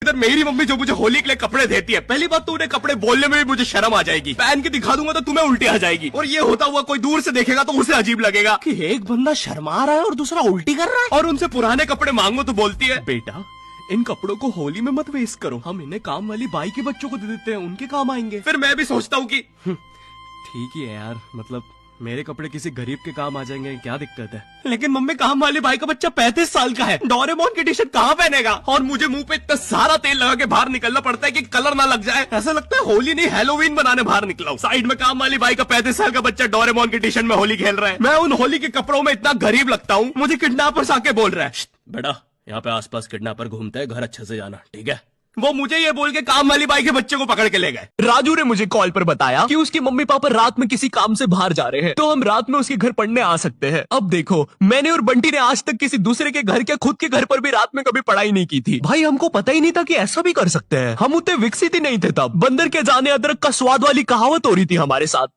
इधर मेरी मम्मी जो मुझे होली के लिए कपड़े देती है, पहली बात तो उन्हें कपड़े बोलने में भी मुझे शर्म आ जाएगी, पहन के दिखा दूंगा तो तुम्हें उल्टी आ जाएगी, और ये होता हुआ कोई दूर से देखेगा तो उसे अजीब लगेगा कि एक बंदा शर्मा रहा है और दूसरा उल्टी कर रहा है। और उनसे पुराने कपड़े मांगो तो बोलती है, बेटा इन कपड़ों को होली में मत वेस्ट करो, हम इन्हें काम वाली बाई के बच्चों को दे देते हैं, उनके काम आएंगे। फिर मैं भी सोचता हूँ कि ठीक ही है यार, मतलब मेरे कपड़े किसी गरीब के काम आ जाएंगे, क्या दिक्कत है। लेकिन मम्मी काम वाली बाई का बच्चा 35 साल का है, डोरेमोन की टी शर्ट कहाँ पहनेगा, और मुझे मुंह पे इतना सारा तेल लगा के बाहर निकलना पड़ता है कि कलर ना लग जाए, ऐसा लगता है होली नहीं हैलोवीन बनाने बाहर निकला हूँ। साइड में काम वाली बाई का 35 साल का बच्चा डोरेमोन की टी शर्ट में होली खेल रहा है, मैं उन होली के कपड़ों में इतना गरीब लगता हूँ, मुझे किडनैपर्स आके बोल रहा है, बेटा यहाँ पे आसपास किडनैपर घूमते हैं, घर अच्छे से जाना, ठीक है। वो मुझे ये बोल के काम वाली बाई के बच्चे को पकड़ के ले गए। राजू ने मुझे कॉल पर बताया कि उसके मम्मी पापा रात में किसी काम से बाहर जा रहे हैं, तो हम रात में उसके घर पढ़ने आ सकते हैं। अब देखो, मैंने और बंटी ने आज तक किसी दूसरे के घर के खुद के घर पर भी रात में कभी पढ़ाई नहीं की थी। भाई हमको पता ही नहीं था कि ऐसा भी कर सकते हैं, हम उतने विकसित ही नहीं थे तब। बंदर के जाने अदरक का स्वाद वाली कहावत हो रही थी हमारे साथ।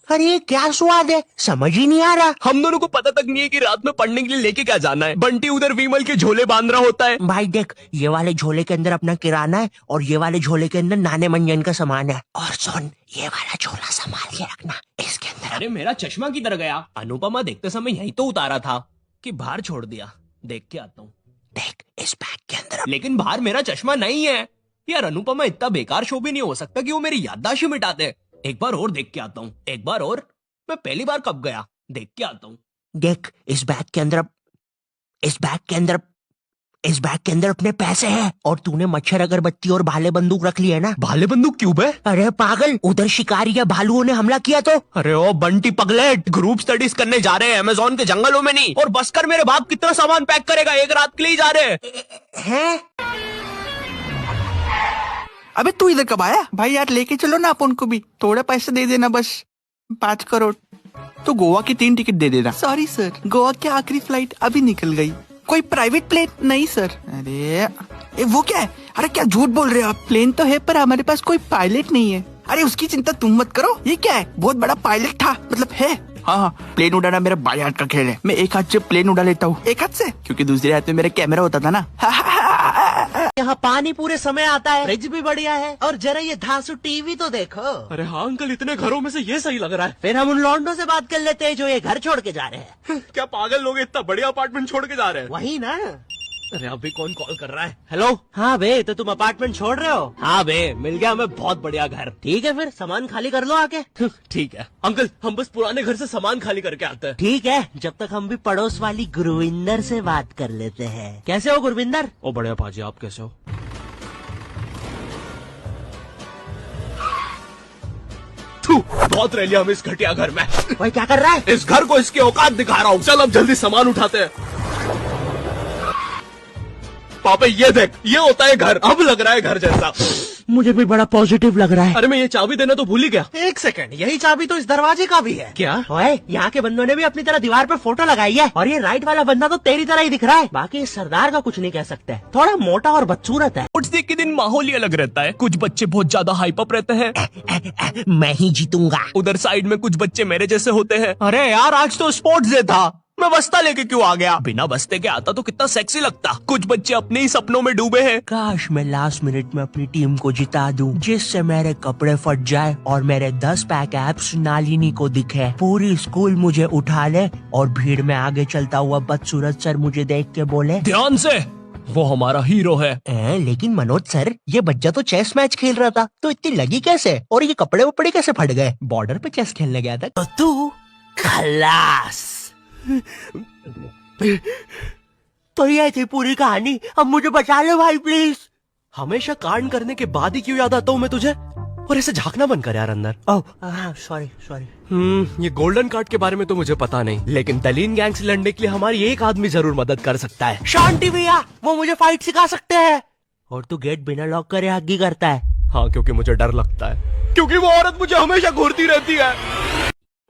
अरे ये क्या स्वाद है, समझ ही नहीं आ रहा। हम दोनों को पता तक नहीं है कि रात में पढ़ने के लिए लेके क्या जाना है। बंटी उधर विमल के झोले बांध रहा होता है। भाई देख, ये वाले झोले के अंदर अपना किराना है और ये वाले झोले के अंदर नाने मंजन का सामान है। और सुन, ये वाला झोला संभाल के रखना, इसके अंदर। अरे मेरा चश्मा किधर गया? अनुपमा देखते समय यही तो उतारा था कि बाहर छोड़ दिया, देख के आता हूँ। देख इस बैग के अंदर। लेकिन बाहर मेरा चश्मा नहीं है यार। अनुपमा इतना बेकार शो भी नहीं हो सकता कि वो मेरी याददाश्त मिटा दे। एक बार और देख के आता हूँ, एक बार और। मैं पहली बार कब गया, देख के आता हूँ। देख इस बैग के अंदर, इस बैग के अंदर अपने पैसे हैं। और तूने मच्छर अगरबत्ती और भाले बंदूक रख ली है ना? भाले बंदूक क्यों बे? अरे पागल, उधर शिकारी या भालुओं ने हमला किया तो। अरे ओ बंटी पगलेट, ग्रुप स्टडीज करने जा रहे हैं अमेज़न के जंगलों में नहीं। और बस कर, मेरे बाप कितना सामान पैक करेगा, एक रात के लिए जा रहे हैं। अबे तू इधर कब आया? भाई यार लेके चलो ना अपन को भी, थोड़े पैसे दे देना, बस 5 करोड़। तो गोवा की 3 टिकट दे देना। सॉरी सर, गोवा की आखिरी फ्लाइट अभी निकल गई। कोई प्राइवेट प्लेन नहीं सर। अरे वो क्या है? अरे क्या झूठ बोल रहे हो आप? प्लेन तो है पर हमारे पास कोई पायलट नहीं है। अरे उसकी चिंता तुम मत करो। ये क्या है? बहुत बड़ा पायलट था, मतलब है। हाँ, प्लेन उड़ाना मेरा बाएं हाथ का खेल है। मैं एक हाथ से प्लेन उड़ा लेता हूँ, एक हाथ से, क्योंकि दूसरे हाथ में मेरा कैमरा होता था ना। यहाँ पानी पूरे समय आता है, फ्रिज भी बढ़िया है, और जरा ये धांसू टीवी तो देखो। अरे हाँ अंकल, इतने घरों में से ये सही लग रहा है। फिर हम उन लौंडों से बात कर लेते हैं जो ये घर छोड़ के जा रहे हैं। क्या पागल लोग इतना बढ़िया अपार्टमेंट छोड़ के जा रहे हैं? वही ना। अरे अभी कौन कॉल कर रहा है? हेलो। हाँ बे, तो तुम अपार्टमेंट छोड़ रहे हो? हाँ बे, मिल गया हमें बहुत बढ़िया घर। ठीक है, फिर सामान खाली कर लो आके। ठीक है अंकल, हम बस पुराने घर से सामान खाली करके आते हैं। ठीक है, जब तक हम भी पड़ोस वाली गुरविंदर से बात कर लेते हैं। कैसे हो गुरविंदर? ओ बढ़िया पाजी, आप कैसे हो? बहुत रह लिया हम इस घटिया घर में। भाई क्या कर रहा है? इस घर को इसकी औकात दिखा रहा हूँ। चल अब जल्दी सामान उठाते हैं। पापा ये देख, ये होता है घर। अब लग रहा है घर जैसा। मुझे भी बड़ा पॉजिटिव लग रहा है। अरे मैं ये चाबी देना तो भूल ही गया। एक सेकंड, यही चाबी तो इस दरवाजे का भी है। क्या? ओए, यहाँ के बंदों ने भी अपनी तरह दीवार पे फोटो लगाई है, और ये राइट वाला बंदा तो तेरी तरह ही दिख रहा है। बाकी इस सरदार का कुछ नहीं कह सकते, थोड़ा मोटा और बदसूरत है। स्पोर्ट्स डे के दिन माहौल ही अलग रहता है। कुछ बच्चे बहुत ज्यादा हाइप अप रहते हैं। मैं ही जीतूंगा। उधर साइड में कुछ बच्चे मेरे जैसे होते हैं। अरे यार आज तो स्पोर्ट्स डे था, मैं बस्ता लेके क्यों आ गया? बिना बस्ते के आता तो कितना सेक्सी लगता। कुछ बच्चे अपने ही सपनों में डूबे हैं। काश मैं लास्ट मिनट में अपनी टीम को जिता दूं, जिससे मेरे कपड़े फट जाए और मेरे 10 पैक एब्स नालिनी को दिखे, पूरी स्कूल मुझे उठा ले और भीड़ में आगे चलता हुआ बदसूरत सर मुझे देख के बोले, ध्यान से, वो हमारा हीरो है। लेकिन मनोज सर, ये बच्चा तो चेस मैच खेल रहा था, तो इतनी लगी कैसे? और ये कपड़े वपड़े कैसे फट गए? बॉर्डर पे चेस खेलने गया था। तो तू खलास। तो ये थी पूरी कहानी। अब मुझे बचा लो भाई प्लीज। हमेशा कांड करने के बाद ही क्यों याद आता हूँ मैं तुझे? और ऐसे झांकना बंद कर यार अंदर। Sorry sorry. ये गोल्डन कार्ड के बारे में तो मुझे पता नहीं, लेकिन दलीन गैंग से लड़ने के लिए हमारी एक आदमी जरूर मदद कर सकता है। शांति भैया, वो मुझे फाइट सिखा सकते हैं। और तू गेट बिना लॉक करे हग्गी करता है। हाँ, क्योंकि मुझे डर लगता है, क्योंकि वो औरत मुझे हमेशा घूरती रहती है।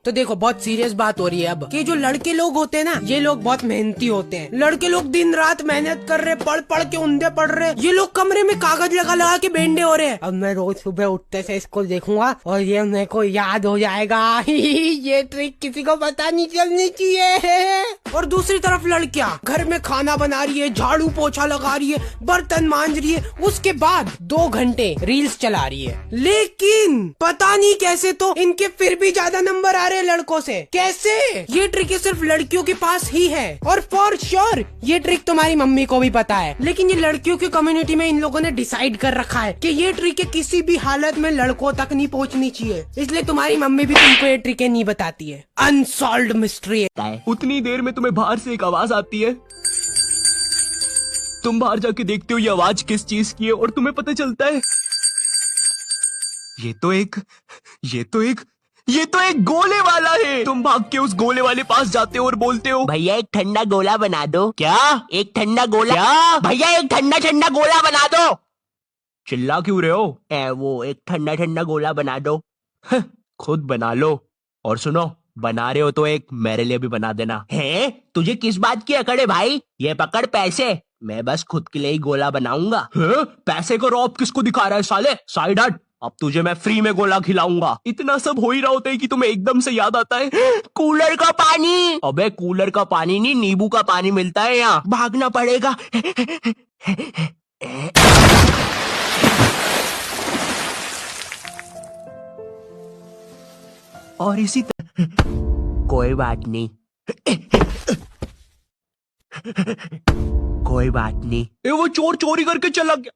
तो देखो बहुत सीरियस बात हो रही है अब कि जो लड़के लोग होते हैं ना, ये लोग बहुत मेहनती होते हैं। लड़के लोग दिन रात मेहनत कर रहे, पढ़ पढ़ के उंधे पढ़ रहे। ये लोग कमरे में कागज लगा लगा के बेंडे हो रहे हैं। अब मैं रोज सुबह उठते से इसको देखूंगा और ये मेरे को याद हो जाएगा। ये ट्रिक किसी को पता नहीं चलनी चाहिए। और दूसरी तरफ लड़कियां घर में खाना बना रही है, झाड़ू पोछा लगा रही है, बर्तन मांज रही है, उसके बाद 2 घंटे रील्स चला रही है। लेकिन पता नहीं कैसे तो इनके फिर भी ज्यादा नंबर आ रहे हैं लड़कों से। कैसे? ये ट्रिक सिर्फ लड़कियों के पास ही है और फॉर श्योर ये ट्रिक तुम्हारी मम्मी को भी पता है। लेकिन ये लड़कियों की कम्युनिटी में इन लोगों ने डिसाइड कर रखा है कि ये ट्रिक किसी भी हालत में लड़कों तक नहीं पहुंचनी चाहिए, इसलिए तुम्हारी मम्मी भी तुमको ये ट्रिकें नहीं बताती है। अनसॉल्व्ड मिस्ट्री है। उतनी देर में तुम्हें बाहर से एक आवाज आती है, तुम बाहर जाके देखते हो ये आवाज किस चीज की है और तुम्हें पता चलता है ये तो एक गोले वाला है। तुम भाग के उस गोले वाले पास जाते हो और बोलते हो, भैया एक ठंडा गोला बना दो। क्या? एक ठंडा गोला? क्या भैया एक ठंडा गोला बना दो। चिल्ला क्यों रहे हो? वो एक ठंडा गोला बना दो। खुद बना लो। और सुनो, बना रहे हो तो एक मेरे लिए भी बना देना। है तुझे किस बात की अकड़ है भाई? ये पकड़ पैसे, मैं बस खुद के लिए ही गोला बनाऊंगा। पैसे को रौब किसको दिखा रहा है साले? साइड हट, अब तुझे मैं फ्री में गोला खिलाऊंगा। इतना सब हो ही रहा होता है कि तुम्हें एकदम से याद आता है, कूलर का पानी। अबे कूलर का पानी नहीं, नींबू का पानी मिलता है यहाँ। भागना पड़ेगा। और इसी कोई बात नहीं, कोई बात नहीं। वो चोर चोरी करके चला गया।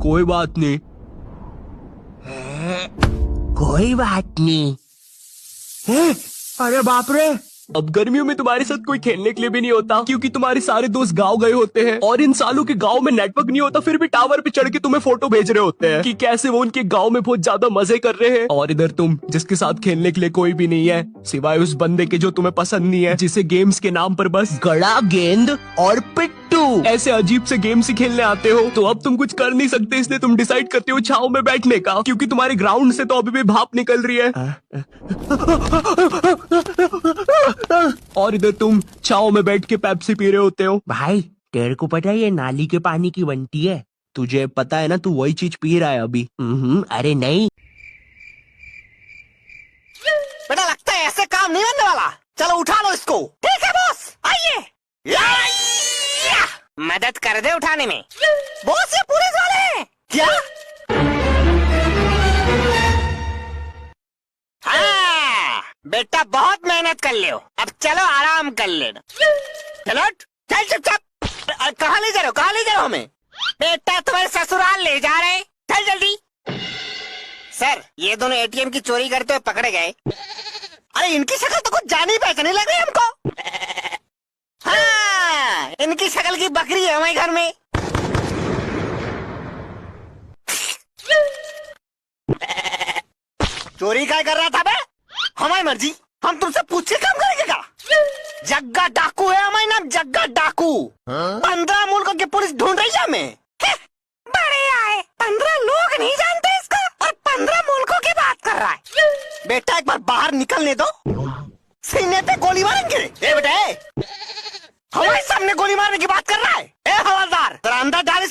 कोई बात नहीं, कोई बात नहीं। अरे बाप रे, अब गर्मियों में तुम्हारे साथ कोई खेलने के लिए भी नहीं होता क्योंकि तुम्हारे सारे दोस्त गांव गए होते हैं और इन सालों के गांव में नेटवर्क नहीं होता, फिर भी टावर पे चढ़ के तुम्हें फोटो भेज रहे होते हैं कि कैसे वो उनके गांव में बहुत ज्यादा मजे कर रहे हैं। और इधर तुम जिसके साथ खेलने के लिए कोई भी नहीं है सिवाय उस बंदे के जो तुम्हें पसंद नहीं है, जिसे गेम्स के नाम पर बस गड़ा, गेंद और पिट्टू ऐसे अजीब से गेम्स ही खेलने आते हो। तो अब तुम कुछ कर नहीं सकते, इसलिए तुम डिसाइड करते हो छाव में बैठने का, क्योंकि तुम्हारे ग्राउंड से तो अभी भी भाप निकल रही है। और इधर तुम छाव में बैठ के पेप्सी पी रहे होते हो। भाई तेरे को पता है ये नाली के पानी की बनती है? तुझे पता है ना, तू वही चीज पी रहा है अभी। अरे नहीं बेटा, लगता है ऐसे काम नहीं बनने वाला। चलो उठा लो इसको। ठीक है बॉस, आइए। मदद कर दे उठाने में। बॉस ये पुलिस वाले हैं क्या? हाँ बेटा, बहुत मेहनत कर ले हो, अब चलो आराम कर लेना। चलो चल चुपचाप। कहाँ ले जा रहे हो, कहाँ ले जा रहे हो हमें? बेटा तुम्हारे ससुराल ले जा रहे, चल जल्दी। सर ये दोनों एटीएम की चोरी करते हुए पकड़े गए। अरे इनकी शक्ल तो कुछ जानी पहचानी लग रही है हमको। हाँ इनकी शक्ल की बकरी है हमारे घर में। चोरी क्या कर रहा था बे? हमारी मर्जी, हम तुमसे पूछ के काम करेंगे क्या? जग्गा डाकू है हमारा नाम, जग्गा डाकू। 15 मुल्कों की पुलिस ढूंढ रही है हमें। बढ़िया है, 15 लोग नहीं जानते इसका और 15 मुल्कों की बात कर रहा है। बेटा एक बार बाहर निकलने दो, सीने पे गोली मारेंगे। ए बेटा हमारे सामने गोली मारने की बात कर रहा है। ए हवलदार, तेरा अंदर डाल